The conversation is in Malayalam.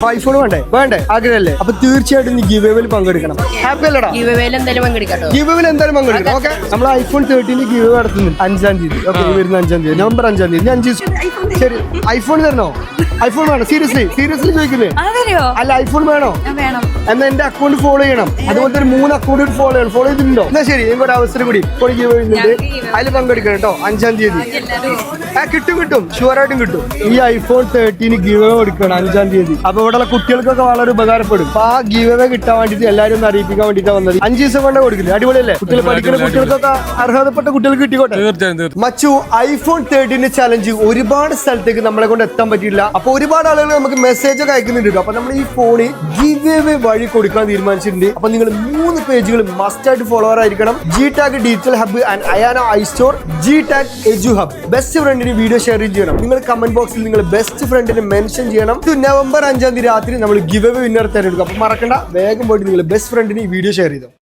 ഐഫോൺ വേണ്ടേ ആഗ്രഹമല്ലേ? അപ്പൊ തീർച്ചയായിട്ടും നീ ഗിവേവിൽ പങ്കെടുക്കണം. ഹാപ്പി അല്ലടാ? ഗിവേവിൽ എന്തായാലും പങ്കെടുക്കണം. ഓക്കെ, നമ്മൾ ഐഫോൺ 13 ഗിവ് നടത്തുന്നുണ്ട് 5-ാം തീയതി. ഓക്കെ, വരുന്ന 5-ാം തീയതി, നവംബർ 5-ാം തീയതി. 5 ശരി, ഐഫോൺ തരണോ? ഐഫോൺ വേണം? സീരിയസ്ലി ചോദിക്കുന്നേ? അല്ല, ഐഫോൺ വേണോ? എന്നാ എന്റെ അക്കൗണ്ട് ഫോളോ ചെയ്യണം. അതുപോലത്തെ ഒരു 3 അക്കൗണ്ട് ഫോളോ ചെയ്തിട്ടുണ്ടോ? എന്നാ ശരി, ഒരു അവസരം കൂടി ഇപ്പോൾ ഗിവ് ചെയ്യുന്നുണ്ട്. അതിൽ പങ്കെടുക്കണം കേട്ടോ. 5-ാം തീയതി കിട്ടും, ഷുവറായിട്ടും കിട്ടും. ഈ ഐഫോൺ 13 ഗിവ് കൊടുക്കണം 5-ാം തീയതി. അപ്പൊ ഇവിടെയുള്ള കുട്ടികൾക്കൊക്കെ വളരെ ഉപകാരപ്പെടും. അപ്പൊ ആ ഗിവ് കിട്ടാൻ വേണ്ടിട്ട് എല്ലാവരും ഒന്ന് അറിയിപ്പിക്കാൻ വേണ്ടിട്ടാ വന്നത്. 5 ദിവസം കൊണ്ട് കൊടുക്കില്ല? അടിപൊളിയല്ലേ? കുട്ടികൾ പഠിക്കുന്ന കുട്ടികൾക്കൊക്കെ അർഹതപ്പെട്ട കുട്ടികൾക്ക് കിട്ടിക്കോട്ടെ. മച്ചു, ഐഫോൺ 13 ചലഞ്ച് ഒരുപാട് സ്ഥലത്തേക്ക് നമ്മളെ കൊണ്ട് എത്താൻ പറ്റിയില്ല. അപ്പൊ ഒരുപാട് ആളുകൾ നമുക്ക് മെസ്സേജ് ഒക്കെ അയക്കുന്നുണ്ട്. അപ്പൊ നമ്മൾ ഈ ഫോണിൽ ഗിവ് വഴി കൊടുക്കാൻ തീരുമാനിച്ചിട്ടുണ്ട്. അപ്പൊ നിങ്ങൾ 3 പേജുകൾ മസ്റ്റ് ആയിട്ട് ഫോളോവർ ആയിരിക്കണം. G-Tag digital hub and Ayana iStore, G-Tag edu hub. Best ഫ്രണ്ടിന് വീഡിയോ ഷെയർ ചെയ്യണം. നിങ്ങൾ കമന്റ് ബോക്സിൽ നിങ്ങൾ ബെസ്റ്റ് ഫ്രണ്ടിനെ മെൻഷൻ ചെയ്യണം. നവംബർ 5-ാം തീയതി രാത്രി നമ്മൾ ഗിവ് വിന്നർ തിരഞ്ഞെടുക്കും. അപ്പൊ മറക്കണ്ട, വേഗം പോയിട്ട് നിങ്ങൾ ബെസ്റ്റ് ഫ്രണ്ടിന് ഈ വീഡിയോ ഷെയർ ചെയ്തോ.